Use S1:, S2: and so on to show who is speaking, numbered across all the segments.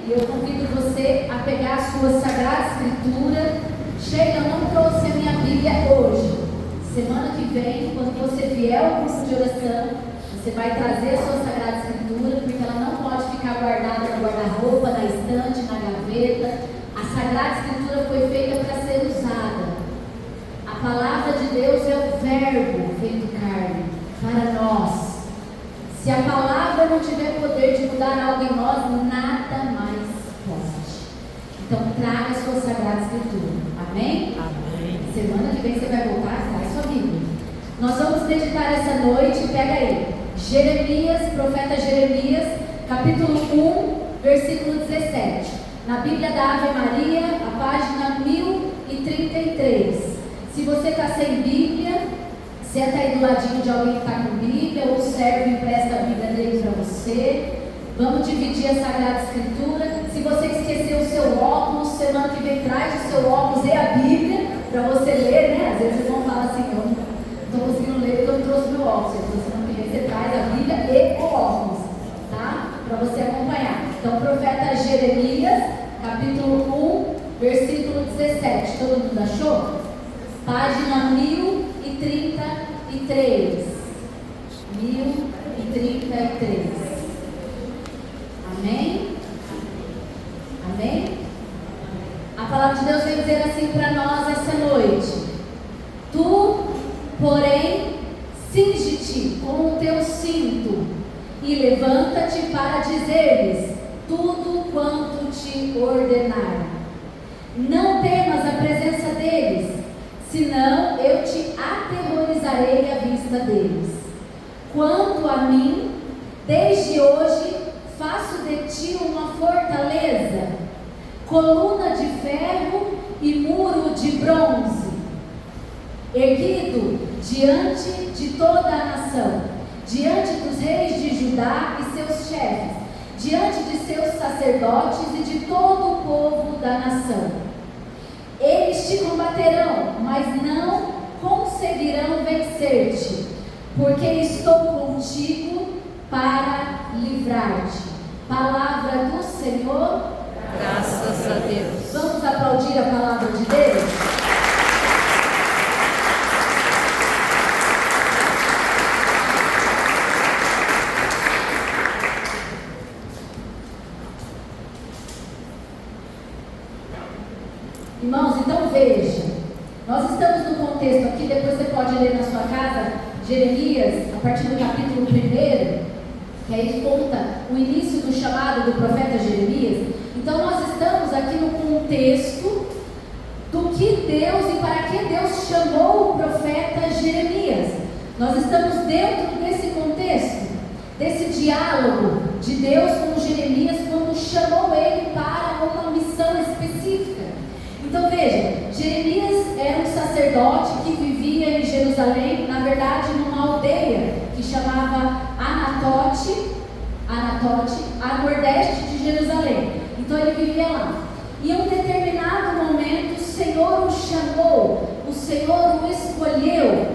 S1: E eu convido você a pegar a sua Sagrada Escritura. Sheila, eu não trouxe a minha Bíblia hoje. Semana que vem, quando você vier ao curso de oração, você vai trazer a sua Sagrada Escritura, porque ela não pode ficar guardada no guarda-roupa, na estante, na gaveta. A Sagrada Escritura foi feita para ser usada. A palavra de Deus é o verbo feito carne para nós. Se a palavra não tiver poder de mudar algo em nós, nada mais pode. Então traga a sua Sagrada Escritura. Amém?
S2: Amém.
S1: Semana que vem você vai voltar, traz sua Bíblia. Nós vamos meditar essa noite, pega aí, Jeremias, profeta Jeremias, capítulo 1, versículo 17. Na Bíblia da Ave Maria, a página 1033. Se você está sem Bíblia, senta aí do ladinho de alguém que está com Bíblia, ou o servo empresta a Bíblia dele para você. Vamos dividir a Sagrada Escritura. Se você esqueceu o seu óculos, semana que vem traz o seu óculos e a Bíblia para você ler, né? Às vezes vocês vão falar assim, eu não estou conseguindo ler porque eu trouxe meu óculos. Então semana que vem você traz a Bíblia e o óculos, tá? Para você acompanhar. Então, profeta Jeremias, capítulo 1, versículo 17. Todo mundo achou? Página 1033. 1033. Amém? Amém? A palavra de Deus vem dizer assim para nós essa noite: tu, porém, cinge-te com o teu cinto e levanta-te para dizer-lhes tudo quanto te ordenar. Não temas a presença deles, senão eu te aterrorizarei à vista deles. Quanto a mim, desde hoje faço de ti uma fortaleza, coluna de ferro e muro de bronze, erguido diante de toda a nação, diante dos reis de Judá e seus chefes, diante de seus sacerdotes e de todo o povo da nação. Eles te combaterão, mas não conseguirão vencer-te, porque estou contigo para livrar-te. Palavra do Senhor.
S2: Graças a Deus.
S1: Vamos aplaudir a palavra de Deus? Irmãos, então veja, nós estamos no contexto aqui, depois você pode ler na sua casa, Jeremias, a partir do capítulo 1, que aí conta o início do chamado do profeta Jeremias. Então nós estamos aqui no contexto do que Deus e para que Deus chamou o profeta Jeremias. Nós estamos dentro desse contexto, desse diálogo de Deus com Jeremias quando chamou ele para uma missão específica. Então veja, Jeremias era um sacerdote que vivia em Jerusalém, na verdade numa aldeia que chamava Anatote, a nordeste de Jerusalém. Então ele vivia lá. E em um determinado momento o Senhor o chamou, o Senhor o escolheu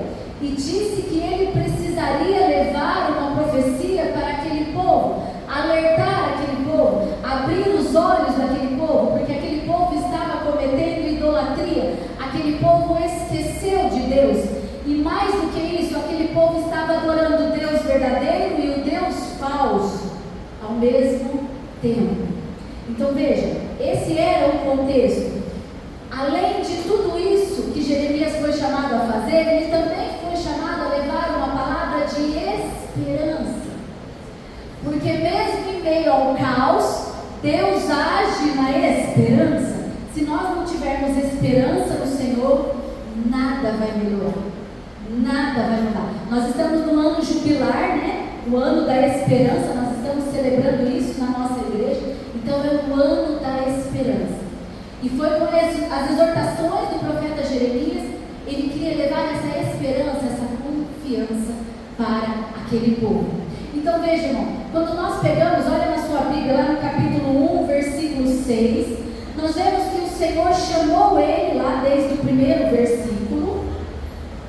S1: e disse que ele precisaria levar uma profecia para aquele povo, alertar aquele povo, abrir os olhos daquele povo, porque aquele povo estava cometendo idolatria, aquele povo esqueceu de Deus, e mais do que isso, aquele povo estava adorando o Deus verdadeiro e o Deus falso ao mesmo tempo. Então veja, esse era o contexto. Além de tudo isso que Jeremias foi chamado a fazer, ele também foi chamado a levar uma palavra de esperança. Porque mesmo em meio ao caos, Deus age na esperança. Se nós não tivermos esperança no Senhor, nada vai melhorar, nada vai mudar. Nós estamos no ano jubilar, né? O ano da esperança, nós estamos celebrando isso na nossa igreja. Então é o ano da esperança. E foi com as exortações do profeta Jeremias, ele queria levar essa esperança, essa confiança para aquele povo. Então veja, irmão, quando nós pegamos, olha na sua Bíblia, lá no capítulo 1, versículo 6, nós vemos que o Senhor chamou ele lá desde o primeiro versículo,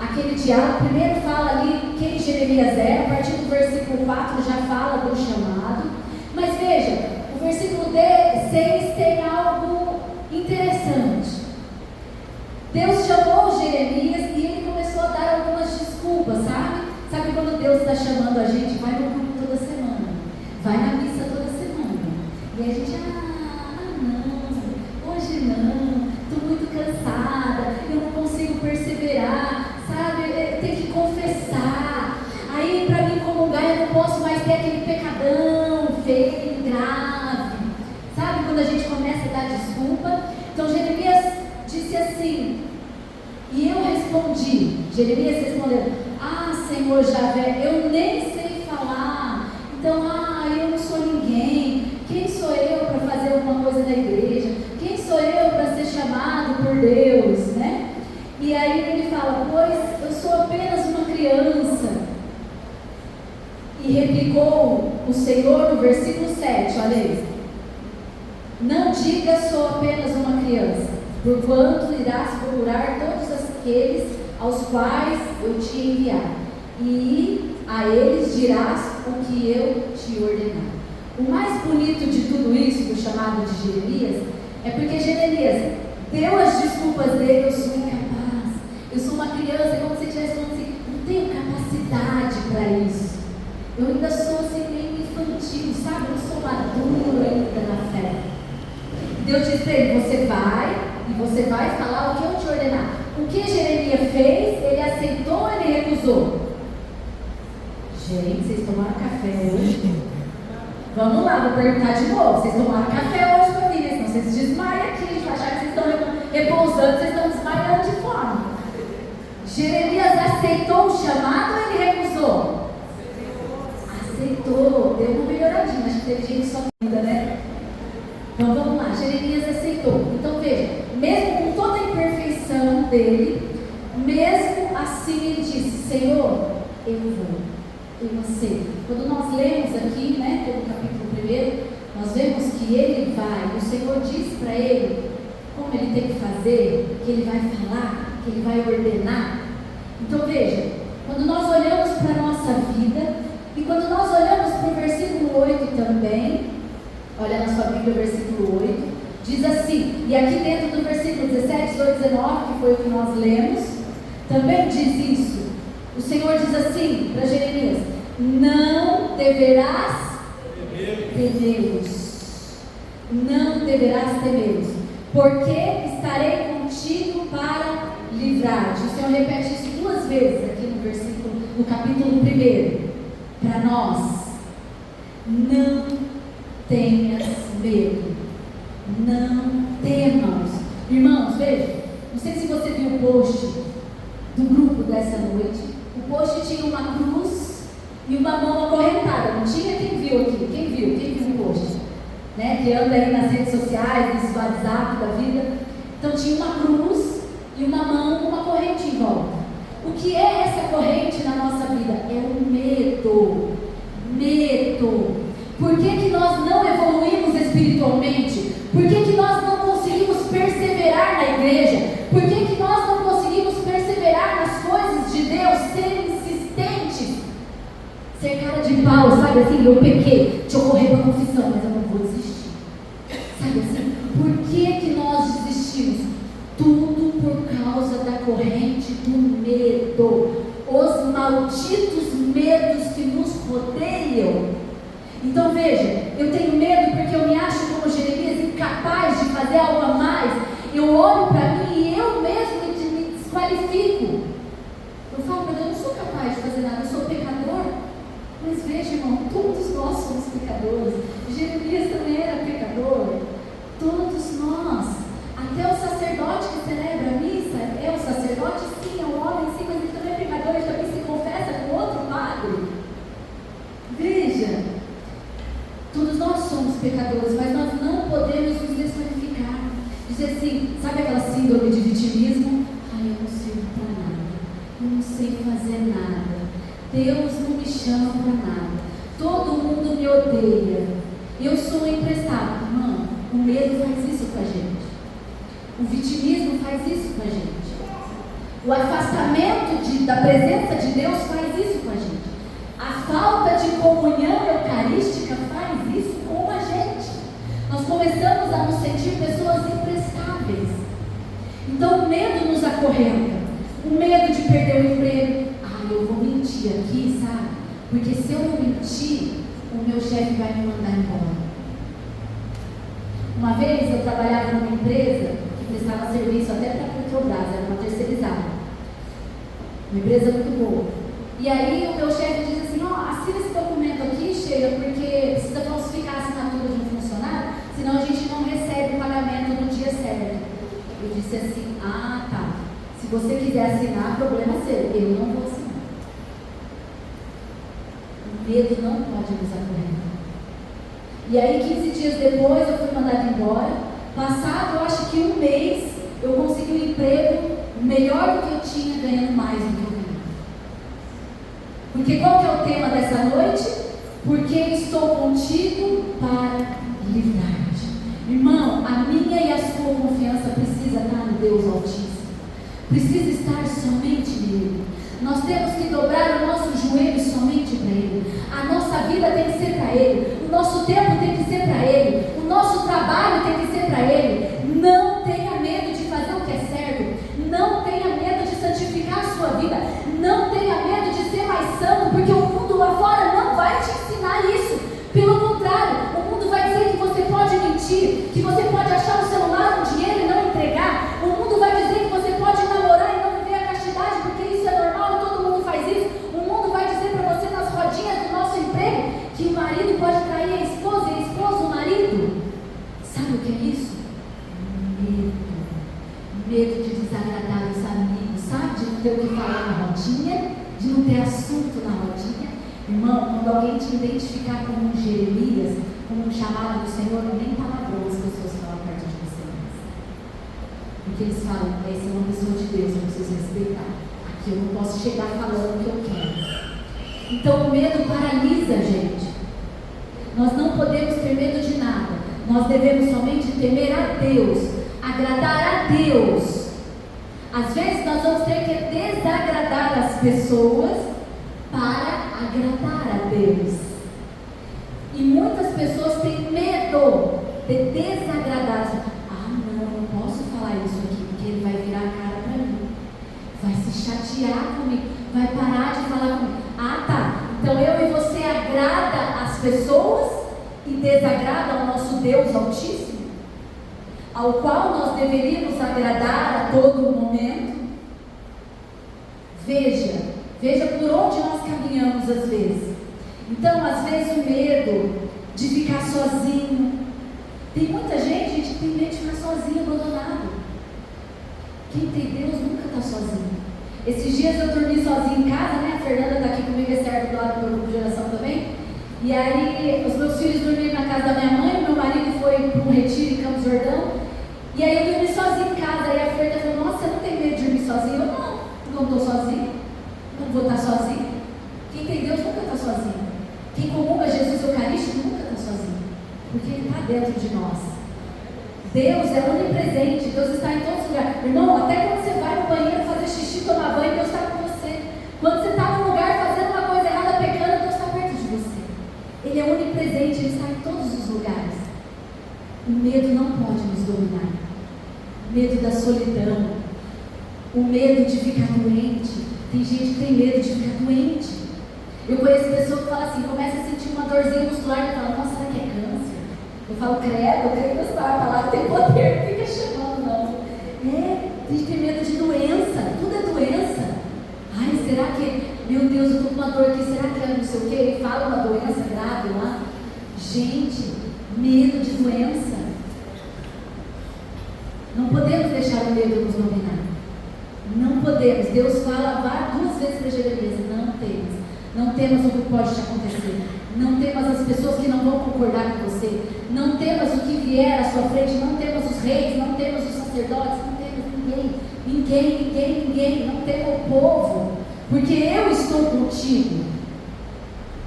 S1: aquele diálogo. Primeiro fala ali quem Jeremias era, a partir do versículo 4 já fala do chamado. Mas veja, o versículo 6 tem algo interessante. Deus chamou Jeremias e ele começou a dar algumas desculpas, sabe? Sabe quando Deus está chamando a gente? Vai no culto toda semana, vai na missa toda semana. E a gente, não, hoje não, estou muito cansada, eu não consigo perseverar, sabe? Tem que confessar. Aí para mim comungar eu não posso mais ter aquele pecadão feio, grave. Sabe quando a gente começa a dar desculpa? Então Jeremias disse assim, e eu respondi, Jeremias respondeu, Senhor Javé, eu nem sei falar, então, eu não sou ninguém, quem sou eu para fazer alguma coisa na igreja, quem sou eu para ser chamado por Deus, né? E aí ele fala, pois eu sou apenas uma criança. E replicou o Senhor no versículo 7, olha aí, não diga sou apenas uma criança, porquanto irás procurar todos aqueles aos quais eu te enviar, e a eles dirás o que eu te ordenar. O mais bonito de tudo isso, do chamado de Jeremias, é porque Jeremias deu as desculpas dele, eu sou incapaz, eu sou uma criança, como se estivesse falando assim, não tenho capacidade para isso, eu ainda sou assim meio infantil, sabe, eu sou maduro ainda na fé. Deus disse para ele, você vai falar o que eu te ordenar. O que Jeremias fez, ele aceitou ou ele recusou? Gente, vocês tomaram café hoje? Vamos lá, vou perguntar de novo. Vocês tomaram café hoje, família? Senão vocês desmaiam aqui, a gente vai achar que vocês estão repousando, vocês estão desmaiando de fome. Jeremias aceitou o chamado ou ele recusou? Aceitou, deu uma melhoradinha, acho que teve gente só ainda, né? Então vamos lá, Jeremias aceitou. Então veja, mesmo com toda a imperfeição dele, mesmo assim ele disse, Senhor, eu vou, eu aceito. Quando nós lemos aqui, né, pelo capítulo 1, nós vemos que ele vai, o Senhor diz para ele como ele tem que fazer, que ele vai falar, que ele vai ordenar. Então veja, quando nós olhamos para a nossa vida, e quando nós olhamos para o versículo 8 também, olha na sua Bíblia o versículo 8, diz assim, e aqui dentro do versículo 17, 18, 19, que foi o que nós lemos, também diz isso. O Senhor diz assim para Jeremias, não deverás temê-los, não deverás temê-los, porque estarei contigo para livrar-te. O Senhor repete isso 2 vezes aqui no versículo, no capítulo 1, para nós. Não tenhas medo, não temas. Irmãos, veja, não sei se você viu o post do grupo dessa noite. O post tinha uma cruz e uma mão acorrentada, não tinha? Quem viu aqui? Quem viu o post? Né? Que anda aí nas redes sociais, no WhatsApp da vida. Então tinha uma cruz e uma mão com uma corrente em volta. O que é essa corrente na nossa vida? É o medo. Medo. Por que nós não evoluímos espiritualmente? Por que nós não conseguimos perseverar na igreja? Por que nós não conseguimos perseverar nas coisas de Deus? Ser insistentes, ser cara de pau, sabe assim? Eu pequei, deixa eu correr para a confissão, mas eu não vou desistir. Sabe assim? Por que nós desistimos? Tudo por causa da corrente do medo. Os malditos medos que nos rodeiam. Então veja, eu tenho medo porque eu me acho como Jeremias incapaz de fazer algo a mais. Eu olho para mim e eu mesmo me desqualifico. Eu falo, mas eu não sou capaz de fazer nada, eu sou pecador. Mas veja, irmão, todos nós somos pecadores. Jeremias também era pecador. Todos nós. Até o sacerdote que celebra a missa é o sacerdote, sim, é um homem, sim, mas ele também é pecador, ele também se confessa com outro padre. Veja, todos nós somos pecadores, mas nós não podemos nos desqualificar. Dizer assim, sabe aquela síndrome de vitimismo? Eu não sirvo para nada, eu não sei fazer nada, Deus não me chama para nada, todo mundo me odeia, eu sou emprestado. Irmão, o medo faz isso com a gente. O vitimismo faz isso com a gente. O afastamento da presença de Deus faz isso com a gente. A falta de comunhão eucarística faz isso com a gente. começamos a nos sentir pessoas imprestáveis. Então o medo nos acorrenta, o medo de perder o emprego. Eu vou mentir aqui, sabe? Porque se eu não mentir, o meu chefe vai me mandar embora. Uma vez eu trabalhava numa empresa que prestava serviço até para a Petrobras, era uma terceirizada. Uma empresa muito boa. E aí o meu chefe diz assim, assina esse documento aqui, Sheila, porque precisa falsificar a assinatura de um funcionário, senão a gente não recebe o pagamento no dia certo. Eu disse assim, tá. Se você quiser assinar, problema é seu, eu não vou assinar. O medo não pode nos acorrentar. E aí 15 dias depois eu fui mandada embora. Passado, eu acho que um mês, eu consegui um emprego melhor do que eu tinha, ganhando mais do que eu ganhava. Porque qual que é o tema dessa noite? Porque estou contigo para livrar-te. Irmão, a minha e a sua confiança precisa estar no Deus Altíssimo. Precisa estar somente nele. Nós temos que dobrar o nosso joelho somente para Ele. A nossa vida tem que ser para Ele. O nosso tempo tem que ser para Ele. O nosso trabalho tem que ser para Ele. Não tenha medo de fazer o que é certo. Não tenha medo de santificar a sua vida. Não tenha medo de ser mais santo, porque o mundo lá fora não vai te ensinar isso. Pelo contrário, o mundo vai dizer que você pode mentir, que você pode achar no celular um dinheiro e não entregar. O mundo vai dizer que você pode namorar e não viver a castidade, porque isso é normal e todo mundo faz isso. O mundo vai dizer para você nas rodinhas do nosso emprego que o marido pode trair a esposa e a esposa o marido. Sabe o que é isso? Medo de desagradar os amigos, sabe? De não ter o que falar na rodinha, de não ter assunto na rodinha. Irmão, quando alguém te identificar como um Jeremias, como um chamado do Senhor, nem palavrão as pessoas falam perto de você mais. Porque eles falam, essa é uma pessoa de Deus, eu preciso respeitar. Aqui eu não posso chegar falando o que eu quero. Então o medo paralisa a gente. Nós não podemos ter medo de nada. Nós devemos somente temer a Deus, agradar a Deus. Às vezes nós vamos ter que desagradar as pessoas para agradar a Deus. E muitas pessoas têm medo de desagradar. Não posso falar isso aqui, porque ele vai virar a cara para mim, vai se chatear comigo, vai parar de falar comigo. Tá, então eu e você agrada as pessoas e desagrada ao nosso Deus Altíssimo, ao qual nós deveríamos agradar a todo momento. Veja por onde nós caminhamos às vezes. Então, às vezes o medo de ficar sozinho. Tem muita gente que tem medo de ficar sozinho, abandonado. Quem tem Deus nunca está sozinho. Esses dias eu dormi sozinha em casa, né? A Fernanda está aqui comigo, é serva do lado do meu grupo de geração também. E aí, os meus filhos dormiram na casa da minha mãe, meu marido foi para um retiro em Campos do Jordão. E aí eu dormi sozinha em casa. Aí a Fernanda falou, nossa, você não tem medo de dormir sozinha? Eu não estou sozinha. Não vou estar sozinho. Quem tem Deus nunca está sozinho. Quem comunga Jesus Eucarístico nunca está sozinho, porque Ele está dentro de nós. Deus é onipresente, Deus está em todos os lugares. Irmão, até quando você vai no banheiro fazer xixi, tomar banho, Deus está com você. Quando você está num lugar fazendo uma coisa errada, pecando, Deus está perto de você. Ele é onipresente, Ele está em todos os lugares. O medo não pode nos dominar. O medo da solidão, o medo de ficar doente. Tem gente que tem medo de ficar doente. Eu conheço pessoas que falam assim, começa a sentir uma dorzinha muscular e fala, nossa, será que é câncer? Eu falo, credo, eu creio que a palavra tem poder, não fica chamando, não. Tem que ter medo de doença, tudo é doença. Ai, será que, meu Deus, eu estou com uma dor aqui, será que é não sei o quê? Ele fala uma doença grave lá. Gente, medo de doença. Não podemos deixar o medo nos dominar. Não podemos. Deus fala 2 vezes para Jeremias, não temos. Não temas o que pode te acontecer. Não temas as pessoas que não vão concordar com você. Não temas o que vier à sua frente. Não temas os reis. Não temas os sacerdotes. Não temas ninguém. Não tema o povo. Porque eu estou contigo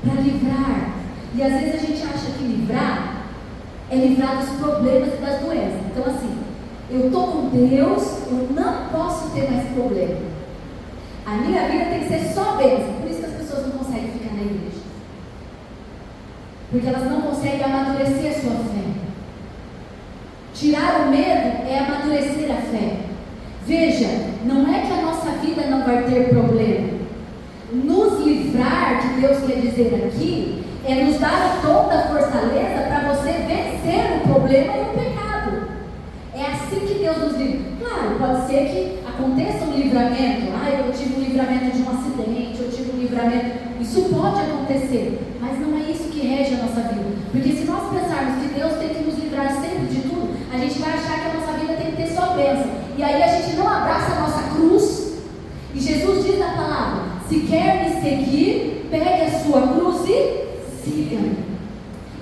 S1: para livrar. E às vezes a gente acha que livrar é livrar dos problemas e das doenças. Então assim, eu estou com Deus, eu não posso ter mais problema. A minha vida tem que ser só bênção. Por isso que as pessoas não conseguem ficar na igreja. Porque elas não conseguem amadurecer a sua fé. Tirar o medo é amadurecer a fé. Veja, não é que a nossa vida não vai ter problema. Nos livrar, que Deus quer dizer aqui, é nos dar o tom da fortaleza para você vencer o problema e o pecado. É assim que Deus nos livra. Claro, pode ser que aconteça um livramento. Eu tive um livramento de um acidente, eu tive um livramento. Isso pode acontecer, mas não é isso que rege a nossa vida. Porque se nós pensarmos que Deus tem que nos livrar sempre de tudo, a gente vai achar que a nossa vida tem que ter só bênção. E aí a gente não abraça a nossa cruz. E Jesus diz na palavra: se quer me seguir, pegue a sua cruz e siga-me.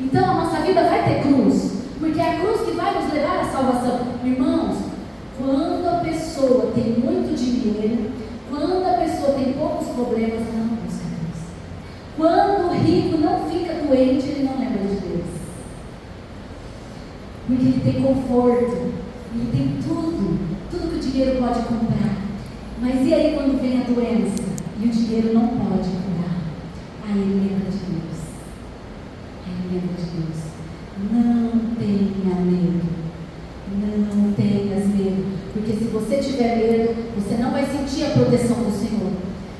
S1: Então a nossa vida vai ter cruz, porque é a cruz que vai nos levar à salvação. Irmãos, quando a pessoa tem muito dinheiro, quando a pessoa tem poucos problemas, ela não busca Deus. Quando o rico não fica doente, ele não lembra de Deus, porque ele tem conforto, ele tem tudo que o dinheiro pode comprar. Mas e aí quando vem a doença e o dinheiro não pode curar? Aí ele lembra de Deus. Não tenha medo. Não tenhas medo. Porque se você tiver medo, você não vai sentir a proteção do Senhor.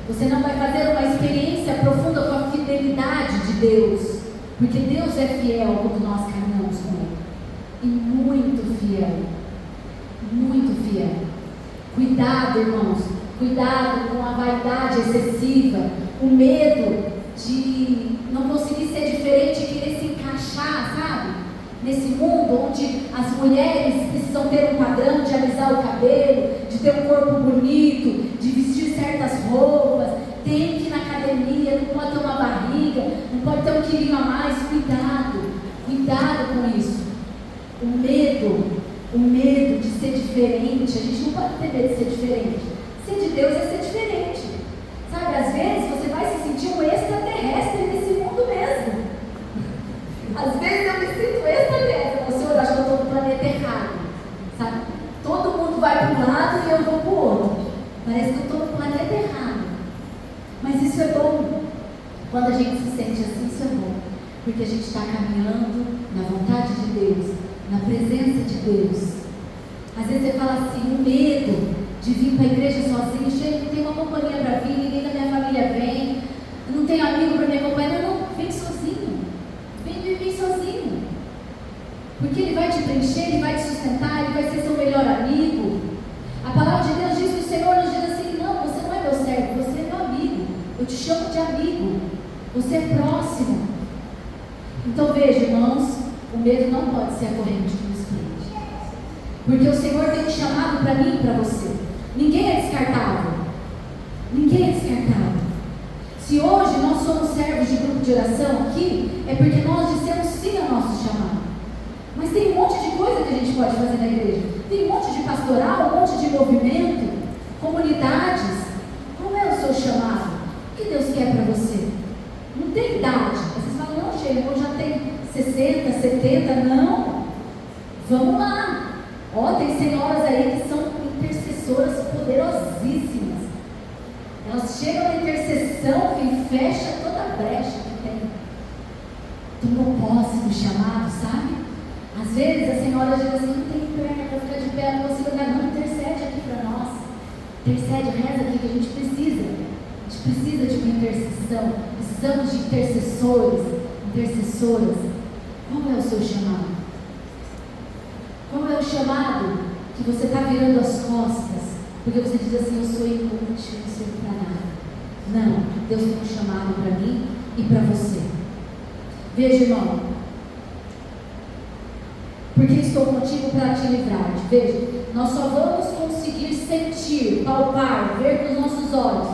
S1: Você não vai fazer uma experiência profunda com a fidelidade de Deus. Porque Deus é fiel quando nós caminhamos com Ele. E muito fiel. Muito fiel. Cuidado, irmãos. Cuidado com a vaidade excessiva. O medo de não conseguir ser diferente e querer se encaixar, sabe? Nesse mundo onde as mulheres precisam ter um padrão de alisar o cabelo, de ter um corpo bonito, de vestir certas roupas, tem que ir na academia, não pode ter uma barriga, não pode ter um quilinho a mais. Cuidado com isso. O medo de ser diferente. A gente não pode ter medo de ser diferente. Ser de Deus é ser diferente. Sabe, às vezes você vai se sentir um extraterrestre nesse mundo mesmo. Às vezes eu me sinto extraterrestre. Senhor, acho que eu estou no planeta errado. Sabe? Todo mundo vai para um lado e eu vou para o outro. Parece que eu estou no planeta errado. Mas isso é bom. Quando a gente se sente assim, isso é bom. Porque a gente está caminhando na vontade de Deus, na presença de Deus. Às vezes você fala assim, o medo de vir para a igreja sozinho, chega, não tem uma companhia para vir, ninguém da minha família vem, eu não tenho amigo para me acompanhar. Não, vem sozinho. Vem sozinho. Porque Ele vai te preencher, Ele vai te sustentar, Ele vai ser seu melhor amigo. A palavra de Deus diz que o Senhor nos diz assim: não, você não é meu servo, você é meu amigo. Eu te chamo de amigo. Você é próximo. Então veja, irmãos, o medo não pode ser a corrente que nos prende. Porque o Senhor tem um chamado para mim e para você. Ninguém é descartável. Ninguém é descartável. Se hoje nós somos servos de grupo de oração aqui, é porque nós dissemos sim ao nosso chamado. Mas tem um monte de coisa que a gente pode fazer na igreja. Tem um monte de pastoral, um monte de movimento, comunidades. Qual é o seu chamado? O que Deus quer para você? Não tem idade. Vocês falam, não, Sheila, eu já tenho 60, 70. Não. Vamos lá. Tem senhoras aí que são intercessoras poderosíssimas. Elas chegam na intercessão e fecha toda a brecha que tem. Tomou posse do chamado, sabe? Às vezes a senhora diz assim, não tem perna para ficar de pé, não consigo andar. Não, intercede aqui para nós. Intercede, reza aqui que a gente precisa. A gente precisa de uma intercessão. Precisamos de intercessores, intercessoras. Qual é o seu chamado? Qual é o chamado que você está virando as costas? Porque você diz assim, eu sou inútil, não sirvo para nada. Não, Deus tem um chamado para mim e para você. Veja, irmão, porque estou contigo para te livrar. Veja, nós só vamos conseguir sentir, palpar, ver com os nossos olhos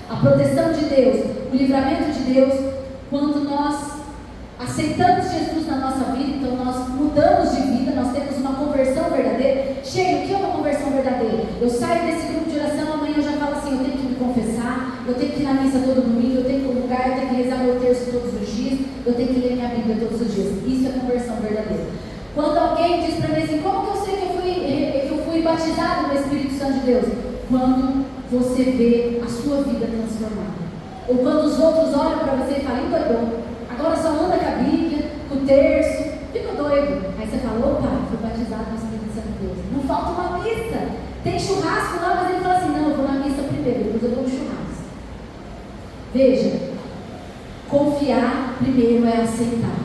S1: a proteção de Deus, o livramento de Deus, quando nós aceitamos Jesus na nossa vida. Então nós mudamos de vida, nós temos uma conversão verdadeira. Chega, o que é uma conversão verdadeira? Eu saio desse grupo de oração, amanhã eu já falo assim, eu tenho que me confessar, eu tenho que ir na missa todo domingo, eu tenho que comungar, eu tenho que rezar meu terço todos os dias, eu tenho que ler minha Bíblia todos os dias. Isso é conversão verdadeira. Quando alguém diz para mim assim, como que eu sei que eu fui batizado no Espírito Santo de Deus? Quando você vê a sua vida transformada. Ou quando os outros olham para você e falam, endoidou, agora só anda com a Bíblia, com o terço, ficou doido. Aí você fala, opa, fui batizado no Espírito Tem churrasco lá, mas ele fala assim, não, eu vou na missa primeiro, depois eu vou no churrasco. Veja, confiar primeiro é aceitar.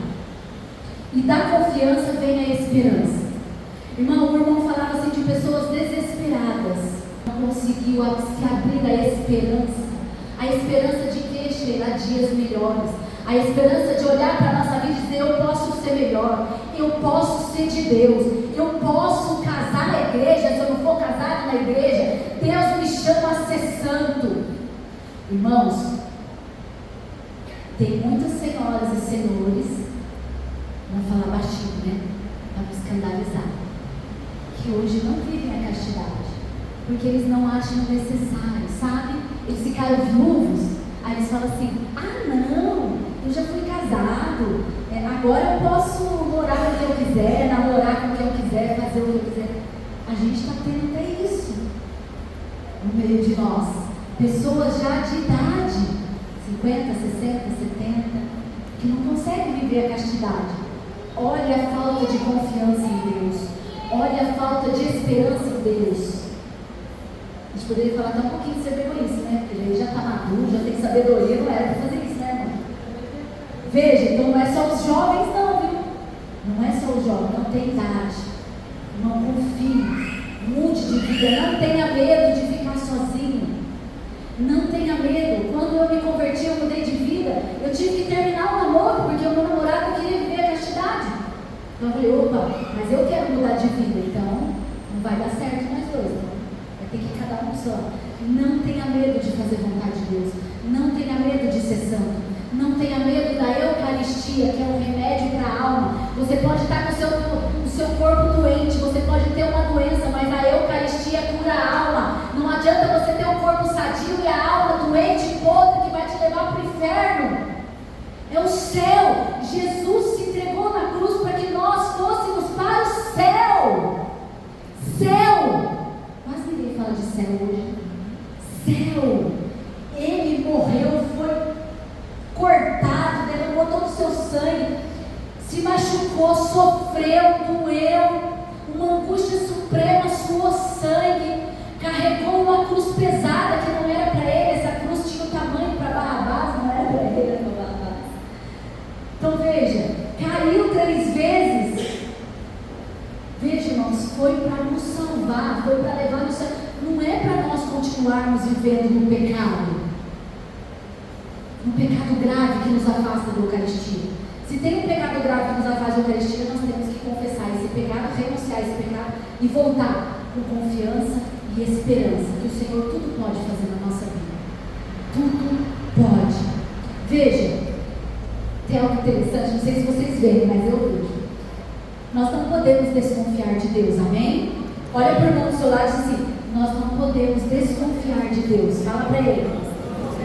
S1: E da confiança vem a esperança. Irmão, o irmão falava assim de pessoas desesperadas. Não conseguiu se abrir a esperança. A esperança de que chegará dias melhores. A esperança de olhar para a nossa vida e dizer, eu posso ser melhor. Eu posso ser de Deus. Eu posso casar na igreja. Se eu não for casado na igreja, Deus me chama a ser santo. Irmãos, tem muitas senhoras e senhores, vamos falar baixinho, né? Para me escandalizar, que hoje não vivem a castidade, porque eles não acham necessário, sabe? Eles ficaram viúvos, aí eles falam assim, não, eu já fui casado, agora eu posso morar com quem eu quiser, namorar com quem eu quiser, fazer o que eu quiser. A gente está tendo até isso no meio de nós, pessoas já de idade, 50, 60, 70, que não conseguem viver a castidade. Olha a falta de confiança em Deus, olha a falta de esperança em Deus. A gente poderia falar até um pouquinho de ser egoísta, né? Porque ele já está maduro, já tem sabedoria, não era para fazer isso, né, irmão? Veja, então não é só os jovens, não, viu? Não é só os jovens, não tem idade. Não confie, mude de vida, não tenha medo de ficar sozinho. Não tenha medo. Quando eu me converti, eu mudei de vida. Eu tive que terminar o namoro, porque o meu namorado queria viver a castidade. Então eu falei, opa, mas eu quero mudar de vida, então não vai dar certo nós dois, não. Vai ter que cada um só. Não tenha medo de fazer vontade de Deus. Não tenha medo de ser santo. Não tenha medo da Eucaristia, que é um remédio para a alma. Você pode estar com o seu corpo doente, você pode ter uma doença, mas a Eucaristia cura a alma. Não adianta você ter um corpo sadio e a alma doente e podre que vai te levar para o inferno. É o céu. Jesus se entregou na cruz para que nós fôssemos para o céu. Céu. Quase ninguém fala de céu hoje. Céu. Ele morreu, foi cortado, derramou todo o seu sangue, se machucou, sofreu, doeu, uma angústia suprema, suou sangue, carregou uma cruz pesada que não era para ele. Essa cruz tinha o tamanho para Barrabás, não era para ele, era para Barrabás. Então veja, caiu 3 vezes. Veja, irmãos, foi para nos salvar, foi para levar no céu. Não é para nós continuarmos vivendo no pecado. Um pecado grave que nos afasta da Eucaristia. Se tem um pecado grave que nos afasta da Eucaristia, nós temos que confessar esse pecado, renunciar esse pecado e voltar com confiança e esperança que o Senhor tudo pode fazer na nossa vida. Tudo pode. Veja, tem algo interessante, não sei se vocês veem, mas eu vejo. Nós não podemos desconfiar de Deus, amém? Olha para o irmão do seu lado e diz assim, nós não podemos desconfiar de Deus. Fala para ele.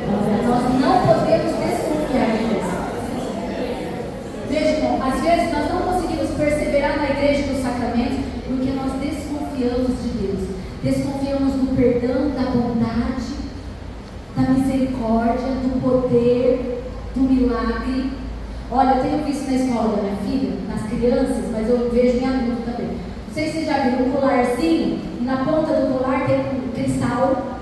S1: Nós não podemos desconfiar de Deus. Veja, irmão, às vezes nós não conseguimos perseverar na igreja dos sacramentos porque nós desconfiamos de Deus. Desconfiamos do perdão, da bondade, da misericórdia, do poder, do milagre. Olha, eu tenho visto na escola da minha filha, nas crianças, mas eu vejo em adulto também. Não sei se vocês já viram um colarzinho, e na ponta do colar tem um cristal.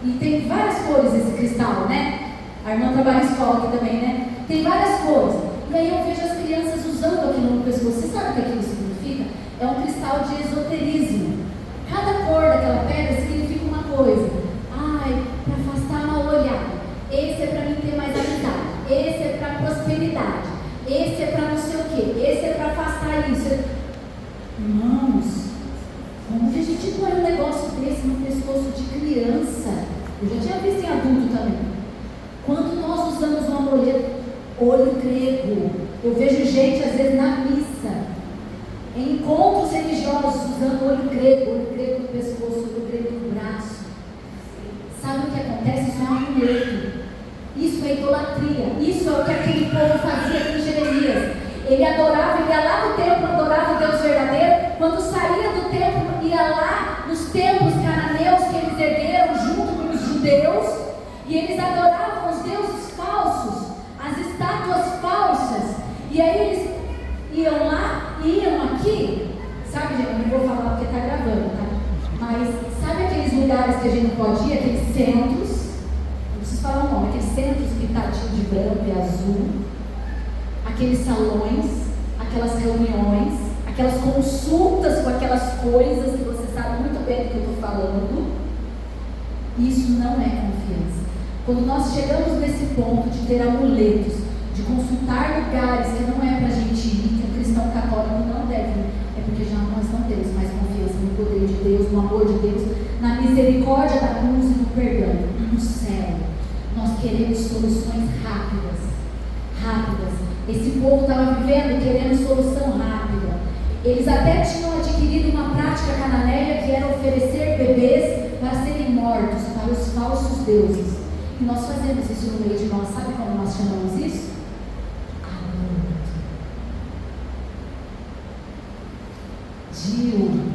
S1: E tem várias cores esse cristal, né? A irmã trabalha em escola aqui também, né? Tem várias cores. E aí eu vejo as crianças usando aquilo no pescoço. Você sabe o que aquilo significa? É um cristal de esoterismo. Cada cor daquela pedra significa uma coisa. Ai, para afastar mal olhado. Esse é para mim ter mais amizade. Esse é para prosperidade. Esse é para não sei o quê. Esse é para afastar isso. Irmãos, como que a gente põe um negócio desse no pescoço de criança? Eu já tinha visto em adulto também. Quando nós usamos um amuleto, olho grego, eu vejo gente às vezes na missa, em encontros religiosos, usando olho grego no pescoço, olho grego no braço. Sabe o que acontece? Isso é um amuleto. Isso é idolatria. Isso é o que aquele povo fazia aqui em Jeremias. Ele adorava, ele ia lá no templo, adorava o Deus verdadeiro. Quando saía do templo, ia lá nos templos cananeus que eles ergueram junto com os judeus. E eles adoravam os deuses falsos, as estátuas falsas. E aí eles iam lá e iam aqui. Sabe, gente, eu não vou falar porque está gravando, tá? Mas sabe aqueles lugares que a gente não pode ir, aqueles centros, não preciso falar o nome, aqueles centros pintadinhos de branco e azul, aqueles salões, aquelas reuniões, aquelas consultas com aquelas coisas que você sabe muito bem do que eu estou falando. Isso não é confiança. Quando nós chegamos nesse ponto de ter amuletos, de consultar lugares que não é para a gente ir, que um cristão católico não deve, é porque já nós não temos mais confiança no poder de Deus, no amor de Deus, na misericórdia da cruz e no perdão, no céu. Nós queremos soluções rápidas. Esse povo estava vivendo querendo solução rápida. Eles até tinham adquirido uma prática cananeia que era oferecer bebês para serem mortos para os falsos deuses. E nós fazemos isso no meio de nós. Sabe como nós chamamos isso? DIU,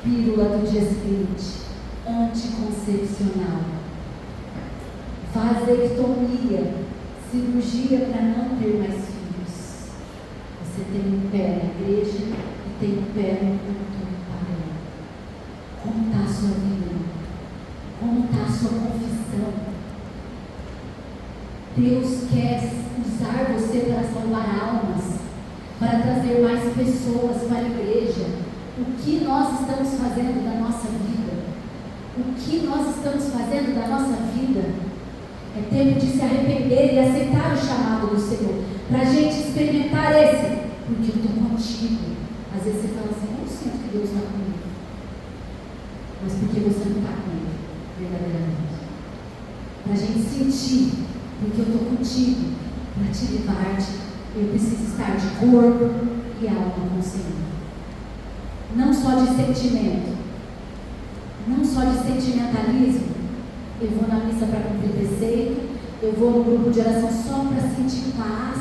S1: pílula do dia seguinte, anticoncepcional, vasectomia, cirurgia para não ter mais filhos. Você tem um pé na igreja e tem um pé no culto pagão. Como está a sua vida? Como está a sua confissão? Deus quer usar você para salvar almas, para trazer mais pessoas para a igreja. O que nós estamos fazendo da nossa vida? O que nós estamos fazendo da nossa vida? É tempo de se arrepender e aceitar o chamado do Senhor, para a gente experimentar esse, porque eu estou contigo. Às vezes você fala assim, eu não sinto que Deus está comigo, mas porque você não está comigo, verdadeiramente. Para a gente sentir, porque eu estou contigo, para te livrar-te, eu preciso estar de corpo e alma com o Senhor. Não só de sentimento, não só de sentimentalismo. Eu vou na missa para cumprir preceito, eu vou no grupo de oração só para sentir paz,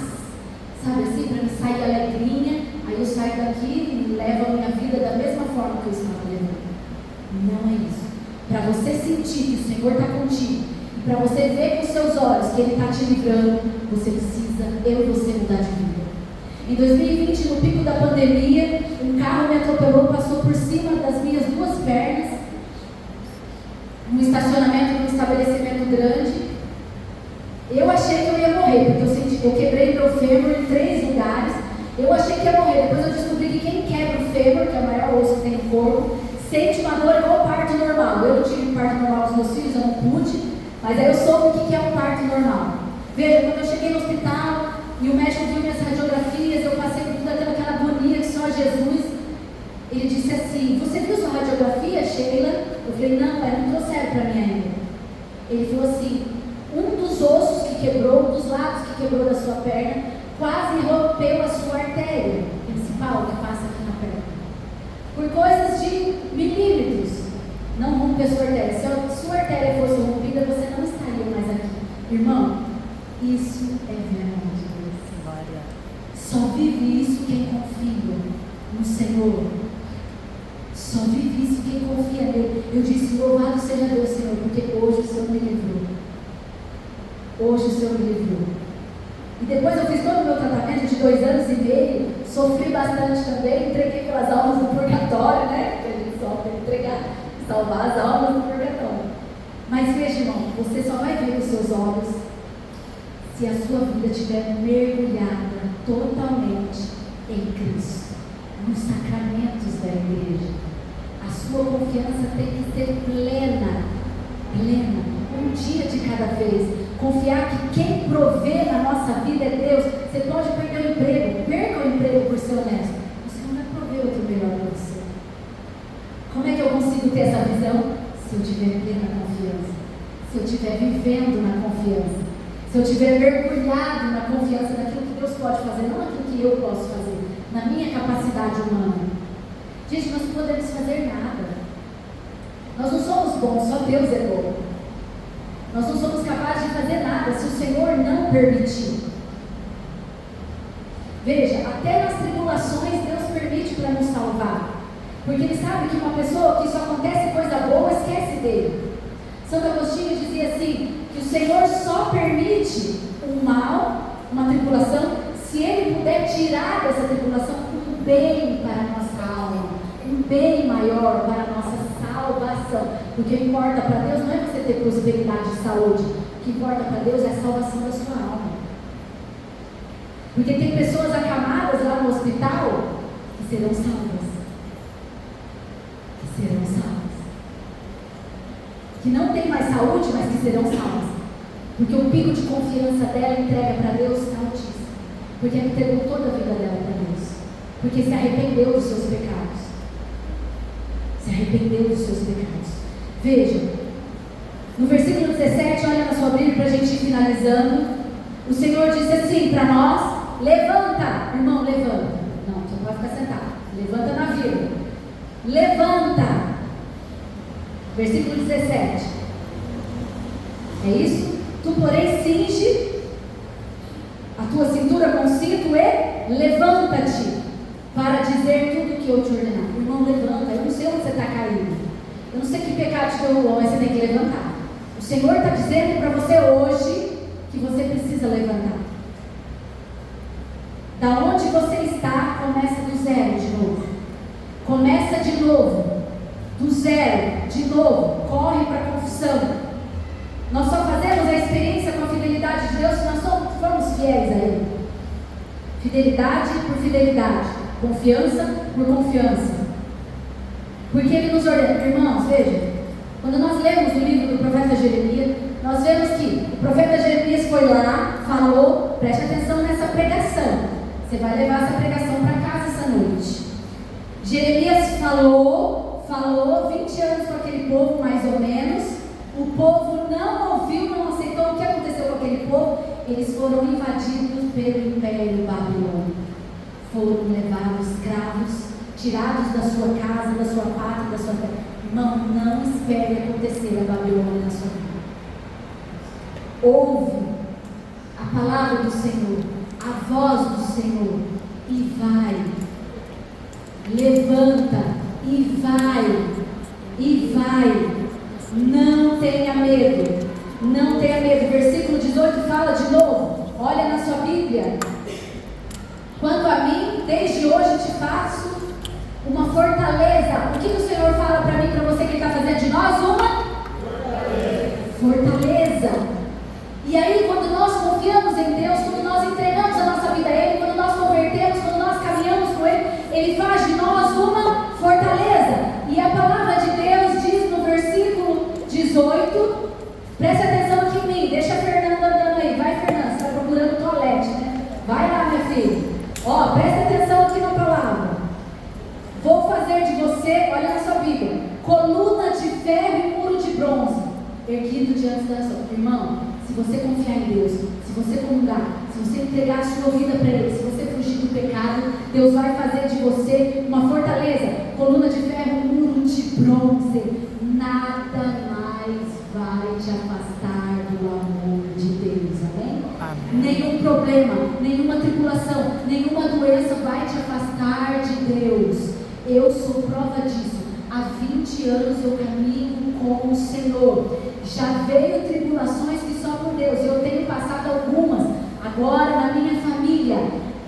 S1: sabe assim, para me sair alegrinha, aí eu saio daqui e levo a minha vida da mesma forma que eu estava levando. Não é isso. Para você sentir que o Senhor está contigo, e para você ver com os seus olhos que Ele está te livrando, você precisa, eu e você, mudar de vida. Em 2020, no pico da pandemia, um carro me atropelou, passou por cima das minhas duas pernas, num estacionamento, num estabelecimento grande. Eu achei que eu ia morrer, porque eu quebrei meu fêmur em 3 lugares. Eu achei que ia morrer. Depois eu descobri que quem quebra o fêmur, que é o maior osso que tem no corpo, sente uma dor igual parto normal. Eu não tive parto normal com os meus filhos, eu não pude, mas aí eu soube o que é um parto normal. Veja, quando eu cheguei no hospital e o médico viu minhas radiografias, eu passei por toda aquela agonia que só Jesus. Ele disse assim, você viu sua radiografia, Sheila? Eu falei, não, pai, não trouxeram para mim ainda. Ele falou assim, um dos ossos que quebrou, um dos lados que quebrou da sua perna, quase rompeu a sua artéria principal que passa aqui na perna. Por coisas de milímetros, não rompe a sua artéria. Se a sua artéria fosse rompida, você não estaria mais aqui. Irmão, isso é verdadeiro. Só vive isso quem confia no Senhor. Só vive isso quem confia nele. Eu disse, louvado seja Deus, Senhor, porque hoje o Senhor me livrou. Hoje o Senhor me livrou. E depois eu fiz todo o meu tratamento de 2 anos e meio, sofri bastante também, entreguei pelas almas do purgatório, né? Porque a gente sofre entregar, salvar as almas do purgatório. Mas veja, irmão, você só vai ver com os seus olhos se a sua vida estiver mergulhada totalmente em Cristo, nos sacramentos da igreja. A sua confiança tem que ser plena, um dia de cada vez. Confiar que quem provê na nossa vida é Deus. Você pode perder o emprego, perca o emprego por ser honesto. O Senhor vai prover outro melhor para você. Como é que eu consigo ter essa visão? Se eu tiver plena confiança, se eu estiver vivendo na confiança, se eu estiver mergulhado na confiança daquilo que Deus pode fazer, não naquilo que eu posso fazer, na minha capacidade humana. Gente, nós não podemos fazer nada. Nós não somos bons, só Deus é bom. Nós não somos capazes de fazer nada se o Senhor não permitir. Veja, até nas tribulações Deus permite para nos salvar. Porque Ele sabe que uma pessoa que só acontece coisa boa, esquece dele. Santo Agostinho dizia assim, que o Senhor só permite um mal, uma tribulação, se Ele puder tirar dessa tribulação um bem para a nossa alma, um bem maior para a nossa salvação. salvação. Porque o que importa para Deus não é você ter prosperidade e saúde. O que importa para Deus é a salvação da sua alma. Porque tem pessoas acamadas lá no hospital que serão salvas. Que serão salvas. Que não tem mais saúde, mas que serão salvas. Porque o pico de confiança dela entrega para Deus é altíssimo. Porque ela entregou toda a vida dela para Deus. Porque se arrependeu dos seus pecados. Se arrependeu dos seus pecados. Veja, no versículo 17, olha na sua Bíblia para a gente ir finalizando. O Senhor disse assim para nós: levanta, irmão, levanta. Não, você não pode ficar sentado. Levanta na vida. Levanta. Versículo 17. É isso? Tu, porém, cinge a tua cintura com cinto e levanta-te para dizer tudo o que eu te ordenar. Irmão, levanta. Eu não sei onde você está caído. Eu não sei que pecado te derrubou, mas você tem que levantar. O Senhor está dizendo para você hoje que você precisa levantar. Da onde você está, começa do zero de novo. Começa de novo. Do zero, de novo. Corre para a confissão. Nós só fazemos a experiência com a fidelidade de Deus se nós formos fiéis a Ele. Fidelidade por fidelidade. Confiança por confiança. Porque Ele nos ordena. Irmãos, veja. Quando nós lemos o livro do profeta Jeremias, nós vemos que o profeta Jeremias foi lá, falou, preste atenção nessa pregação. Você vai levar essa pregação para casa essa noite. Jeremias falou 20 anos com aquele povo, mais ou menos. O povo não ouviu, não aceitou. O que aconteceu com aquele povo? Eles foram invadidos pelo Império Babilônico. Foram levados escravos, tirados da sua casa, da sua pátria, da sua terra. Irmão, não espere acontecer a Babilônia na sua vida. Ouve a palavra do Senhor, a voz do Senhor, e vai. Levanta e vai. E vai. Não tenha medo. Não tenha medo. Versículo 18 fala de novo. Olha na sua Bíblia. Quanto a mim, desde hoje te faço uma fortaleza. O que o Senhor fala para mim, para você, que Ele está fazendo de nós? Uma fortaleza. E aí, quando nós confiamos em Deus, quando nós entregamos a nossa vida a Ele, quando nós convertemos, quando nós caminhamos com Ele, Ele faz de nós uma fortaleza. E a palavra de Deus diz no versículo 18, preste atenção aqui em mim, deixa a Fernanda andando aí, vai, Fernanda, você está procurando toalete, né? Vai lá, minha filha. Ó, presta atenção aqui na palavra. Vou fazer de você, olha na sua Bíblia, coluna de ferro e muro de bronze, erguido diante da sua. Irmão, se você confiar em Deus, se você comungar, se você entregar a sua vida para Ele, se você fugir do pecado, Deus vai fazer de você uma fortaleza, coluna de ferro, muro de bronze. Nada mais vai te afastar do amor de Deus, amém? Amém. Nenhum problema, nenhuma tribulação, nenhuma doença vai te afastar de Deus. Eu sou prova disso. Há 20 anos eu caminho com o Senhor. Já veio tribulações que só por Deus. Eu tenho passado algumas. Agora na minha família,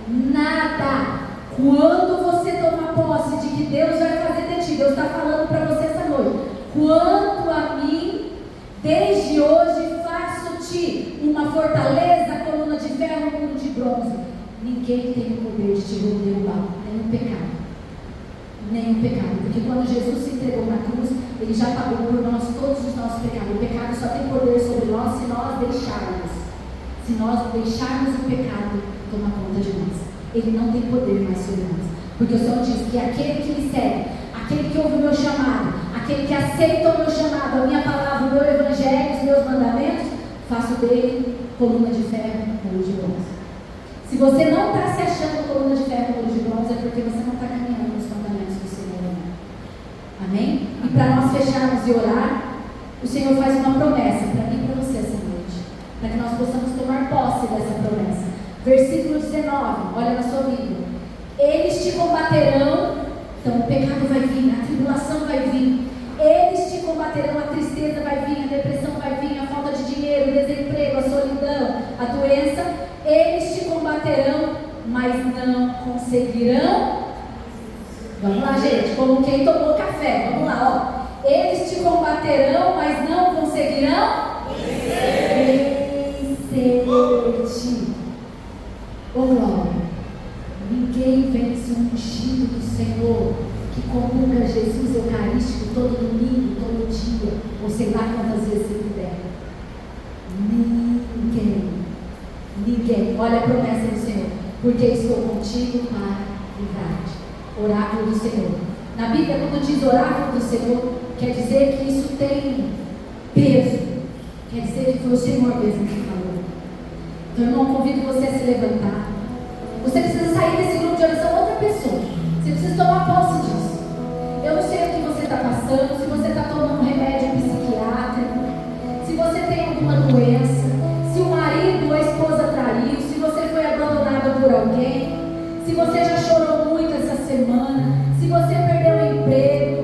S1: nada. Quando você tomar posse de que Deus vai fazer de ti, Deus está falando para você essa noite. Quanto a mim, desde hoje faço-te uma fortaleza, coluna de ferro, muro de bronze. Ninguém tem o poder de te derrubar, nenhum pecado. Nenhum pecado, porque quando Jesus se entregou na cruz, Ele já pagou por nós todos os nossos pecados. O pecado só tem poder sobre nós se nós deixarmos. Se nós deixarmos o pecado tomar conta de nós. Ele não tem poder mais sobre nós. Porque o Senhor diz que aquele que me segue, aquele que ouve o meu chamado, aquele que aceita o meu chamado, a minha palavra, o meu evangelho, os meus mandamentos, faço dele coluna de ferro, muro de bronze. Se você não está se achando coluna de ferro, muro de bronze, é porque você não está caminhando nos mandamentos do Senhor. Amém? E para nós fecharmos e orar, o Senhor faz uma promessa para mim e para você essa noite, para que nós possamos tomar posse dessa promessa. Versículo 19, olha na sua Bíblia. Eles te combaterão, então o pecado vai vir, a tribulação vai vir. Eles te combaterão, a tristeza vai vir, a depressão vai vir, a falta de dinheiro, o desemprego, a solidão, a doença. Eles te combaterão, mas não conseguirão. Vamos lá, gente, como quem tomou café, vamos lá, ó. Eles te combaterão, mas não conseguirão vencer-te. Oh glória! Ninguém vence o ungido do Senhor que comunga Jesus Eucarístico todo domingo, todo dia, ou sei lá quantas vezes ele puder. Ninguém. Olha a promessa do Senhor. Porque estou contigo para livrar-te. Oráculo do Senhor. Na Bíblia, quando diz oráculo do Senhor, quer dizer que isso tem peso. Quer dizer que foi o Senhor mesmo que falou. Então, irmão, convido você a se levantar. Você precisa sair desse grupo de oração outra pessoa. Você precisa tomar posse disso. Eu não sei o que você está passando, se você está tomando remédio psiquiátrico, se você tem alguma doença, se o marido ou a esposa traiu, se você foi abandonado por alguém, se você já chorou muito essa semana, se você perdeu o emprego,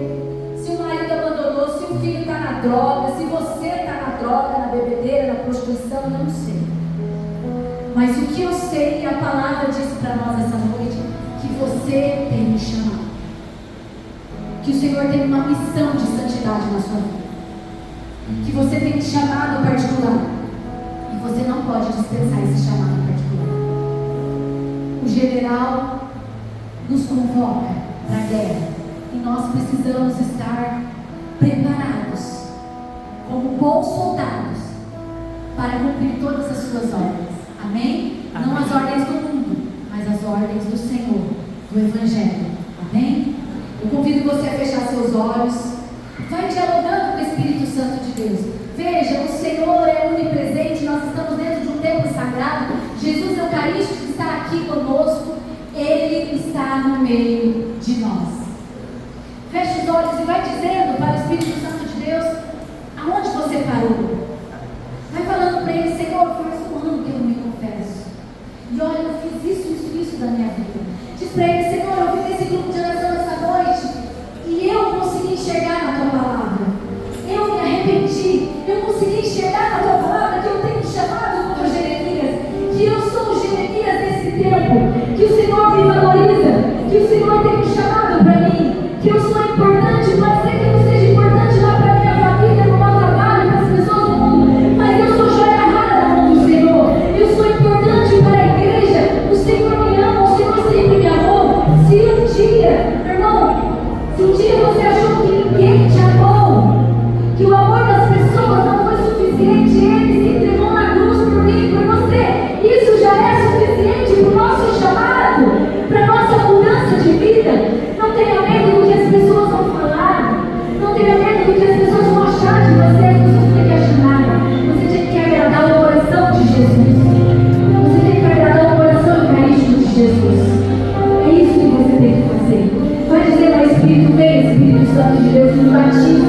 S1: se o marido abandonou, se o filho está na droga, se você está na droga, na bebedeira, na prostituição, eu não sei. Mas o que eu sei, que a palavra diz para nós essa noite, que você tem um chamado. Que o Senhor tem uma missão de santidade na sua vida. Que você tem um chamado particular. E você não pode dispensar esse chamado particular. O general nos convoca para a guerra. E nós precisamos estar preparados, como bons soldados, para cumprir todas as suas ordens. Amém? Amém? Não as ordens do mundo, mas as ordens do Senhor, do Evangelho. Amém? Eu convido você a fechar seus olhos. Vai dialogando com o Espírito Santo de Deus. Veja, o Senhor é onipresente. Nós estamos dentro de um templo sagrado. Jesus Eucarístico está aqui conosco. Ele está no meio de nós. Feche os olhos e vai dizendo para o Espírito Santo de Deus aonde você parou. Vai falando para ele: Senhor, faz um ano que eu não me confesso. E olha, eu fiz isso da minha vida. Diz para ele: Senhor, eu vim nesse grupo de oração essa noite e eu consegui enxergar na tua palavra. Eu me arrependi. Eu consegui enxergar na tua palavra que eu tenho chamado como Jeremias, que eu sou o Jeremias desse tempo, que o Senhor me valoriza, que o Senhor tem um chamado para mim, que eu sou importante. Pode ser que eu não seja importante lá para a minha família, no meu trabalho, para as pessoas do mundo, mas eu sou joia rara na mão do Senhor. Eu sou importante para a igreja. O Senhor me ama, o Senhor sempre me amou. Se um dia, irmão, se um dia você achou que ninguém te amou, que o amor das pessoas não foi suficiente, Ele se entregou na cruz por mim e por você, isso já é suficiente para o nosso chamado, para a nossa mudança de vida. Não tenha medo do que as pessoas vão falar, não tenha medo do que as pessoas vão achar de você. As pessoas não têm que achar nada. Você tem que agradar o coração de Jesus. Você tem que agradar o coração eucarístico de Jesus. É isso que você tem que fazer. Vai dizer ao Espírito: vem, Espírito Santo de Deus, nos batiza.